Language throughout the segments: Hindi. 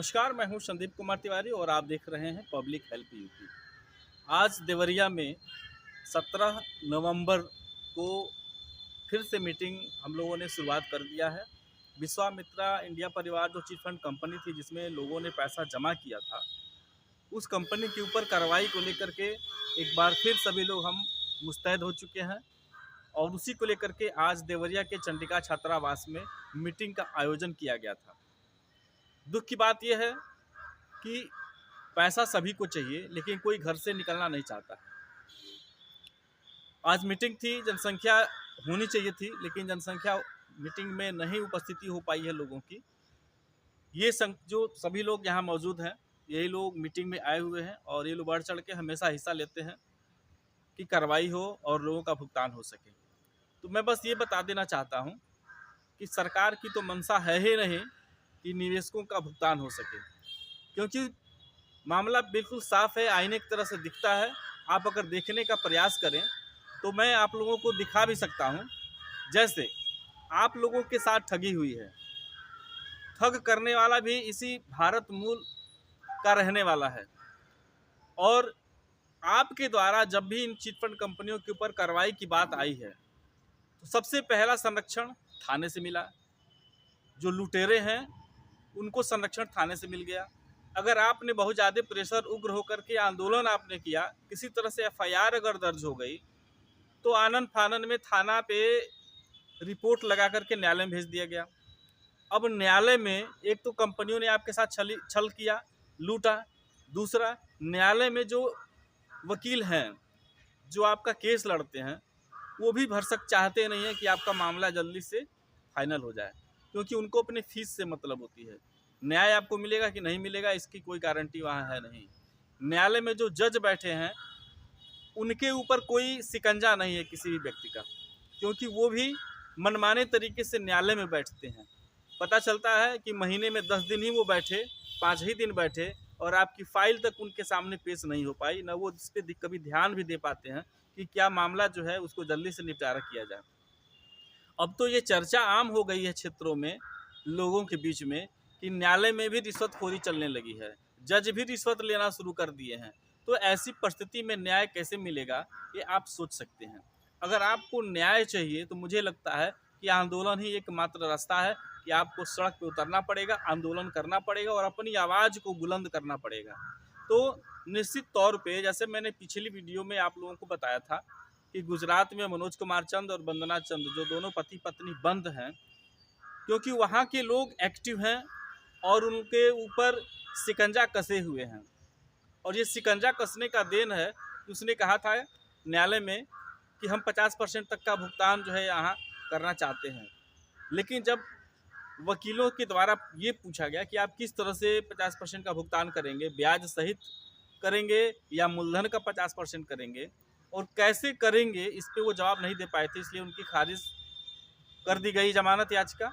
नमस्कार, मैं हूं संदीप कुमार तिवारी और आप देख रहे हैं पब्लिक हेल्प यूपी। आज देवरिया में 17 नवंबर को फिर से मीटिंग हम लोगों ने शुरुआत कर दिया है। विश्वामित्रा इंडिया परिवार जो चिट फंड कंपनी थी जिसमें लोगों ने पैसा जमा किया था, उस कंपनी के ऊपर कार्रवाई को लेकर के एक बार फिर सभी लोग हम मुस्तैद हो चुके हैं और उसी को लेकर के आज देवरिया के चंडिका छात्रावास में मीटिंग का आयोजन किया गया था। दुख की बात यह है कि पैसा सभी को चाहिए लेकिन कोई घर से निकलना नहीं चाहता। आज मीटिंग थी, जनसंख्या होनी चाहिए थी लेकिन जनसंख्या मीटिंग में नहीं उपस्थिति हो पाई है लोगों की। ये जो सभी लोग यहाँ मौजूद हैं, यही लोग मीटिंग में आए हुए हैं और ये लोग बढ़ चढ़ के हमेशा हिस्सा लेते हैं कि कार्रवाई हो और लोगों का भुगतान हो सके। तो मैं बस ये बता देना चाहता हूँ कि सरकार की तो मंशा है ही नहीं कि निवेशकों का भुगतान हो सके, क्योंकि मामला बिल्कुल साफ है, आईने की तरह से दिखता है। आप अगर देखने का प्रयास करें तो मैं आप लोगों को दिखा भी सकता हूं। जैसे आप लोगों के साथ ठगी हुई है, ठग करने वाला भी इसी भारत मूल का रहने वाला है और आपके द्वारा जब भी इन चिटफंड कंपनियों के ऊपर कार्रवाई की बात आई है तो सबसे पहला संरक्षण थाने से मिला। जो लुटेरे हैं उनको संरक्षण थाने से मिल गया। अगर आपने बहुत ज़्यादा प्रेशर उग्र होकर के आंदोलन आपने किया, किसी तरह से एफआईआर अगर दर्ज हो गई तो आनन फानन में थाना पे रिपोर्ट लगा करके न्यायालय में भेज दिया गया। अब न्यायालय में एक तो कंपनियों ने आपके साथ छल किया, लूटा। दूसरा, न्यायालय में जो वकील हैं जो आपका केस लड़ते हैं वो भी भरसक चाहते नहीं है कि आपका मामला जल्दी से फाइनल हो जाए, क्योंकि उनको अपने फीस से मतलब होती है। न्याय आपको मिलेगा कि नहीं मिलेगा इसकी कोई गारंटी वहाँ है नहीं। न्यायालय में जो जज बैठे हैं उनके ऊपर कोई शिकंजा नहीं है किसी भी व्यक्ति का, क्योंकि वो भी मनमाने तरीके से न्यायालय में बैठते हैं। पता चलता है कि महीने में 10 दिन ही वो बैठे, 5 ही दिन बैठे और आपकी फाइल तक उनके सामने पेश नहीं हो पाई, न वो इस पर कभी ध्यान भी दे पाते हैं कि क्या मामला जो है उसको जल्दी से निपटारा किया जाए। अब तो ये चर्चा आम हो गई है क्षेत्रों में, लोगों के बीच में, कि न्यायालय में भी रिश्वतखोरी चलने लगी है, जज भी रिश्वत लेना शुरू कर दिए हैं। तो ऐसी परिस्थिति में न्याय कैसे मिलेगा ये आप सोच सकते हैं। अगर आपको न्याय चाहिए तो मुझे लगता है कि आंदोलन ही एकमात्र रास्ता है कि आपको सड़क पे उतरना पड़ेगा, आंदोलन करना पड़ेगा और अपनी आवाज़ को बुलंद करना पड़ेगा। तो निश्चित तौर पे जैसे मैंने पिछली वीडियो में आप लोगों को बताया था कि गुजरात में मनोज कुमार चंद और वंदना चंद जो दोनों पति पत्नी बंद हैं, क्योंकि वहाँ के लोग एक्टिव हैं और उनके ऊपर शिकंजा कसे हुए हैं। और ये शिकंजा कसने का देन है कि उसने कहा था न्यायालय में कि हम 50% तक का भुगतान जो है यहाँ करना चाहते हैं, लेकिन जब वकीलों के द्वारा ये पूछा गया कि आप किस तरह से 50% का भुगतान करेंगे, ब्याज सहित करेंगे या मूलधन का 50% करेंगे और कैसे करेंगे, इस पे वो जवाब नहीं दे पाए थे, इसलिए उनकी खारिज कर दी गई जमानत याचिका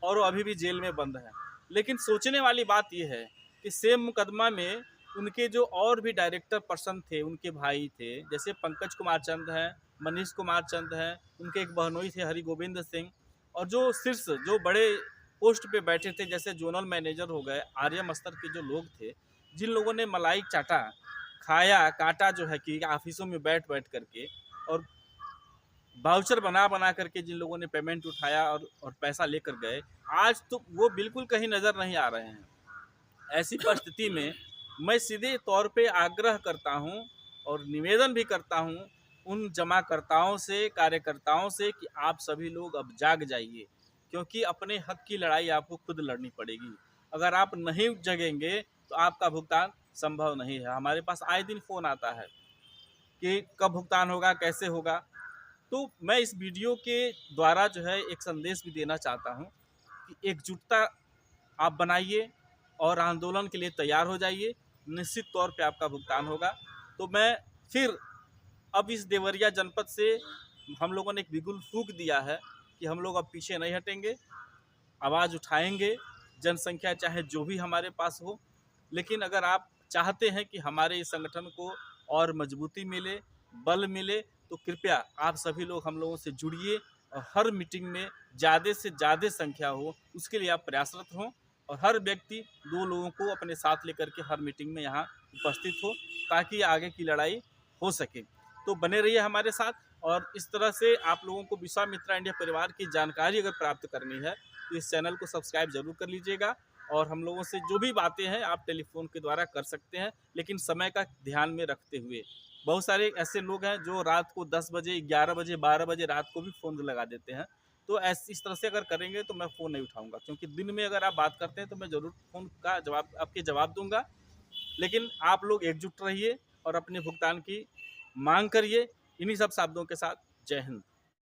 और वो अभी भी जेल में बंद है। लेकिन सोचने वाली बात यह है कि सेम मुकदमा में उनके जो और भी डायरेक्टर पर्सन थे, उनके भाई थे, जैसे पंकज कुमार चंद हैं, मनीष कुमार चंद हैं, उनके एक बहनोई थे हरि गोविंद सिंह, और जो शीर्ष जो बड़े पोस्ट पे बैठे थे जैसे जोनल मैनेजर हो गए, आर्यम स्तर के जो लोग थे, जिन लोगों ने मलाई चाटा खाया काटा जो है कि ऑफिसों में बैठ करके और वाउचर बना करके जिन लोगों ने पेमेंट उठाया और पैसा लेकर गए, आज तो वो बिल्कुल कहीं नज़र नहीं आ रहे हैं। ऐसी परिस्थिति में मैं सीधे तौर पे आग्रह करता हूं और निवेदन भी करता हूं उन जमाकर्ताओं से, कार्यकर्ताओं से कि आप सभी लोग अब जाग जाइए, क्योंकि अपने हक की लड़ाई आपको खुद लड़नी पड़ेगी। अगर आप नहीं जगेंगे तो आपका भुगतान संभव नहीं है। हमारे पास आए दिन फ़ोन आता है कि कब भुगतान होगा, कैसे होगा। तो मैं इस वीडियो के द्वारा जो है एक संदेश भी देना चाहता हूं कि एकजुटता आप बनाइए और आंदोलन के लिए तैयार हो जाइए, निश्चित तौर पे आपका भुगतान होगा। तो मैं फिर अब इस देवरिया जनपद से हम लोगों ने एक बिगुल फूंक दिया है कि हम लोग अब पीछे नहीं हटेंगे, आवाज़ उठाएंगे, जनसंख्या चाहे जो भी हमारे पास हो। लेकिन अगर आप चाहते हैं कि हमारे इस संगठन को और मजबूती मिले, बल मिले, तो कृपया आप सभी लोग हम लोगों से जुड़िए और हर मीटिंग में ज़्यादा से ज़्यादा संख्या हो, उसके लिए आप प्रयासरत हों और हर व्यक्ति 2 लोगों को अपने साथ लेकर के हर मीटिंग में यहाँ उपस्थित हो, ताकि आगे की लड़ाई हो सके। तो बने रहिए हमारे साथ, और इस तरह से आप लोगों को विश्वामित्रा इंडिया परिवार की जानकारी अगर प्राप्त करनी है तो इस चैनल को सब्सक्राइब जरूर कर लीजिएगा। और हम लोगों से जो भी बातें हैं आप टेलीफोन के द्वारा कर सकते हैं, लेकिन समय का ध्यान में रखते हुए। बहुत सारे ऐसे लोग हैं जो रात को 10 बजे, 11 बजे, 12 बजे रात को भी फ़ोन लगा देते हैं। तो इस तरह से अगर करेंगे तो मैं फ़ोन नहीं उठाऊंगा, क्योंकि दिन में अगर आप बात करते हैं तो मैं ज़रूर फ़ोन का जवाब दूंगा। लेकिन आप लोग एकजुट रहिए और अपने भुगतान की मांग करिए। इन्हीं सब शब्दों के साथ जय हिंद।